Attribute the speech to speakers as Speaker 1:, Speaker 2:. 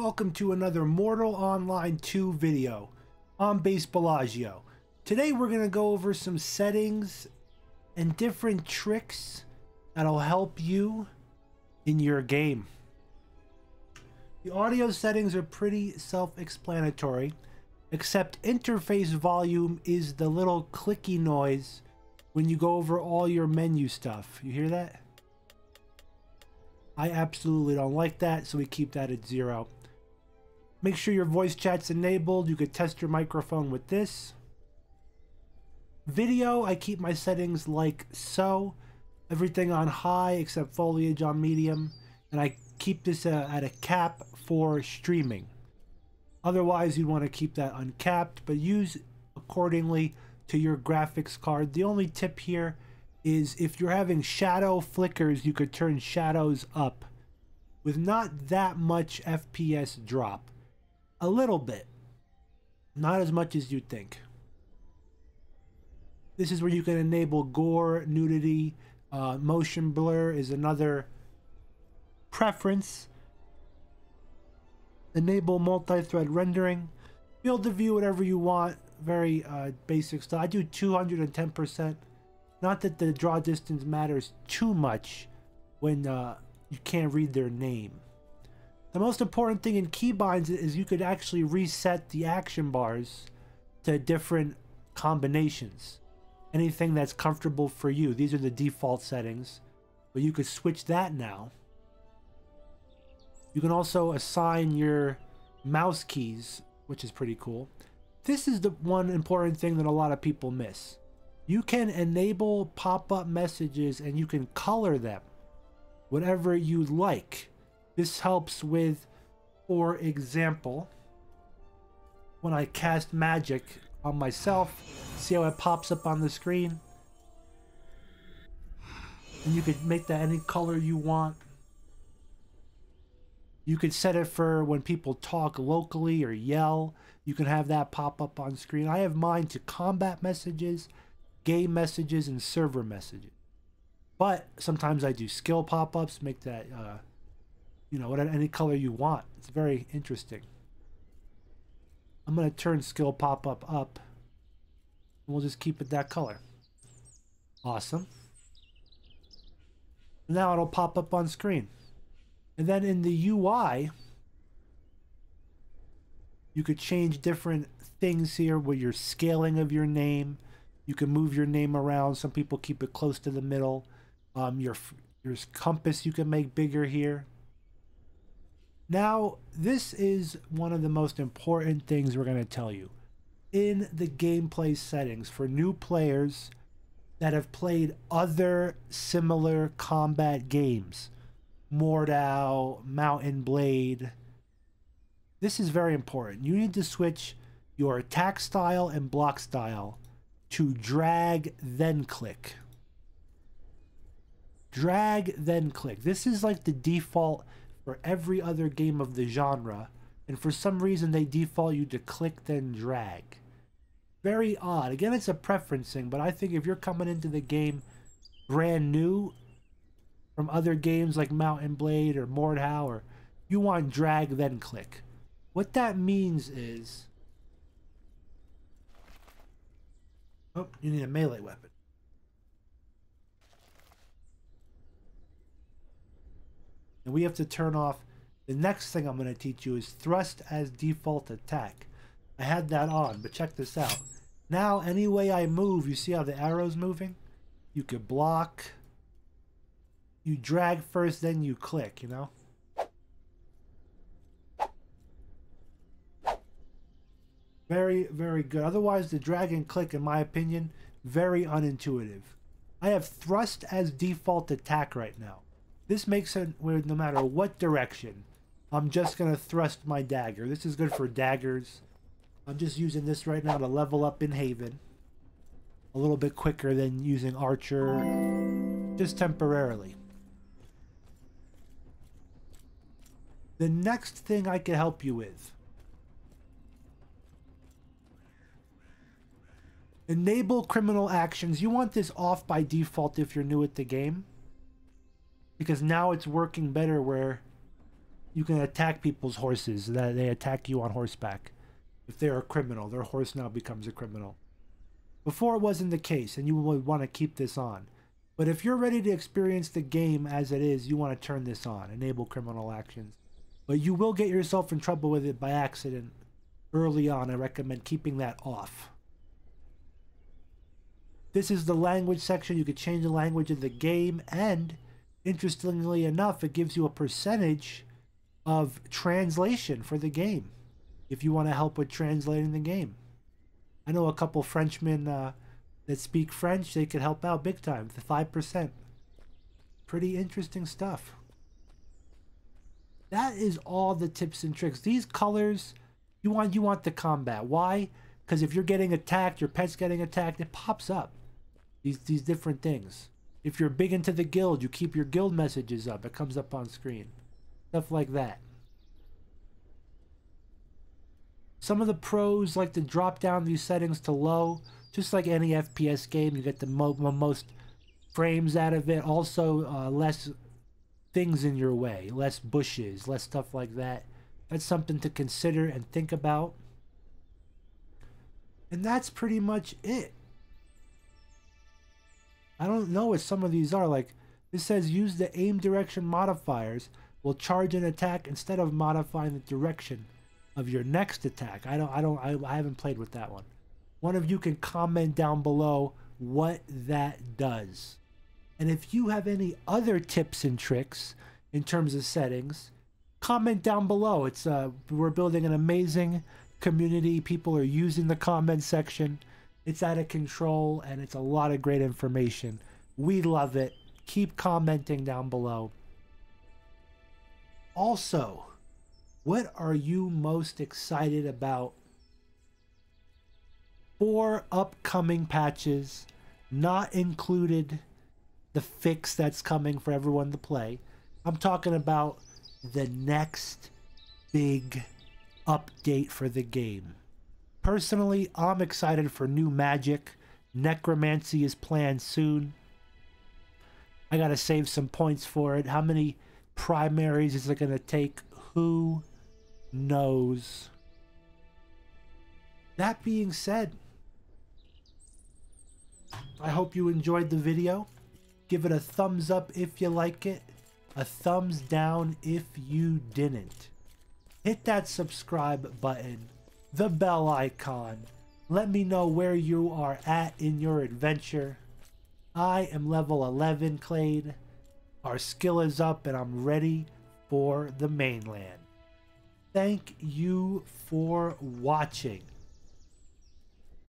Speaker 1: Welcome to another Mortal Online 2 video. I'm Base Bellagio. Today we're going to go over some settings and different tricks that'll help you in your game. The audio settings are pretty self-explanatory, except interface volume is the little clicky noise when you go over all your menu stuff. You hear that? I absolutely don't like that, so we keep that at 0. Make sure your voice chat's enabled. You could test your microphone with this. Video, I keep my settings like so. Everything on high except foliage on medium. And I keep this at a cap for streaming. Otherwise, you'd want to keep that uncapped, but use accordingly to your graphics card. The only tip here is if you're having shadow flickers, you could turn shadows up with not that much FPS drop. A little bit, not as much as you'd think. This is where you can enable gore, nudity, motion blur is another preference. Enable multi-thread rendering. Field of view, whatever you want. Very basic stuff. I do 210%. Not that the draw distance matters too much when you can't read their name. The most important thing in keybinds is you could actually reset the action bars to different combinations. Anything that's comfortable for you. These are the default settings, but you could switch that now. You can also assign your mouse keys, which is pretty cool. This is the one important thing that a lot of people miss. You can enable pop-up messages and you can color them whatever you like. This helps with, for example, when I cast magic on myself, see how it pops up on the screen? And you could make that any color you want. You could set it for when people talk locally or yell. You can have that pop up on screen. I have mine to combat messages, game messages, and server messages. But sometimes I do skill pop-ups, make that you know, any color you want. It's very interesting. I'm going to turn skill pop-up up. And we'll just keep it that color. Awesome. Now it'll pop up on screen. And then in the UI, you could change different things here with your scaling of your name. You can move your name around. Some people keep it close to the middle. Your compass you can make bigger here. Now, this is one of the most important things we're going to tell you. In the gameplay settings for new players that have played other similar combat games, Mortal, Mountain Blade, this is very important. You need to switch your attack style and block style to drag, then click. Drag, then click. This is like the default for every other game of the genre, and for some reason they default you to click then drag. Very odd. Again, it's a preference thing, but I think if you're coming into the game brand new from other games like Mountain Blade or Mortal, or you want drag then click. What that means is, oh, you need a melee weapon. And we have to turn off. The next thing I'm going to teach you is thrust as default attack. I had that on, but check this out. Now, any way I move, you see how the arrow's moving? You could block. You drag first, then you click, you know? Very, very good. Otherwise, the drag and click, in my opinion, very unintuitive. I have thrust as default attack right now. This makes it where no matter what direction, I'm just going to thrust my dagger. This is good for daggers. I'm just using this right now to level up in Haven. A little bit quicker than using Archer, just temporarily. The next thing I can help you with. Enable criminal actions. You want this off by default if you're new at the game, because now it's working better where you can attack people's horses, that they attack you on horseback. If they're a criminal, their horse now becomes a criminal. Before it wasn't the case, and you would want to keep this on. But if you're ready to experience the game as it is, you want to turn this on, enable criminal actions. But you will get yourself in trouble with it by accident early on. I recommend keeping that off. This is the language section. You could change the language of the game, and interestingly enough, it gives you a percentage of translation for the game if you want to help with translating the game. I know a couple Frenchmen that speak French. They could help out big time. The 5%. Pretty interesting stuff. That is all the tips and tricks. These colors, you want the combat. Why? Because if you're getting attacked, your pet's getting attacked, it pops up. These different things. If you're big into the guild, you keep your guild messages up. It comes up on screen. Stuff like that. Some of the pros like to drop down these settings to low. Just like any FPS game, you get the most frames out of it. Also, less things in your way. Less bushes, less stuff like that. That's something to consider and think about. And that's pretty much it. I don't know what some of these are. Like, this says use the aim direction modifiers will charge an attack instead of modifying the direction of your next attack. I haven't played with that one. One of you can comment down below what that does. And if you have any other tips and tricks in terms of settings, comment down below. It's we're building an amazing community. People are using the comment section. It's out of control, and it's a lot of great information. We love it. Keep commenting down below. Also, what are you most excited about for upcoming patches? Not included the fix that's coming for everyone to play. I'm talking about the next big update for the game. Personally, I'm excited for new magic. Necromancy is planned soon. I gotta save some points for it. How many primaries is it gonna take? Who knows? That being said, I hope you enjoyed the video. Give it a thumbs up if you like it. A thumbs down if you didn't. Hit that subscribe button. The bell icon. Let me know where you are at in your adventure. I am level 11, Clade. Our skill is up and I'm ready for the mainland. Thank you for watching.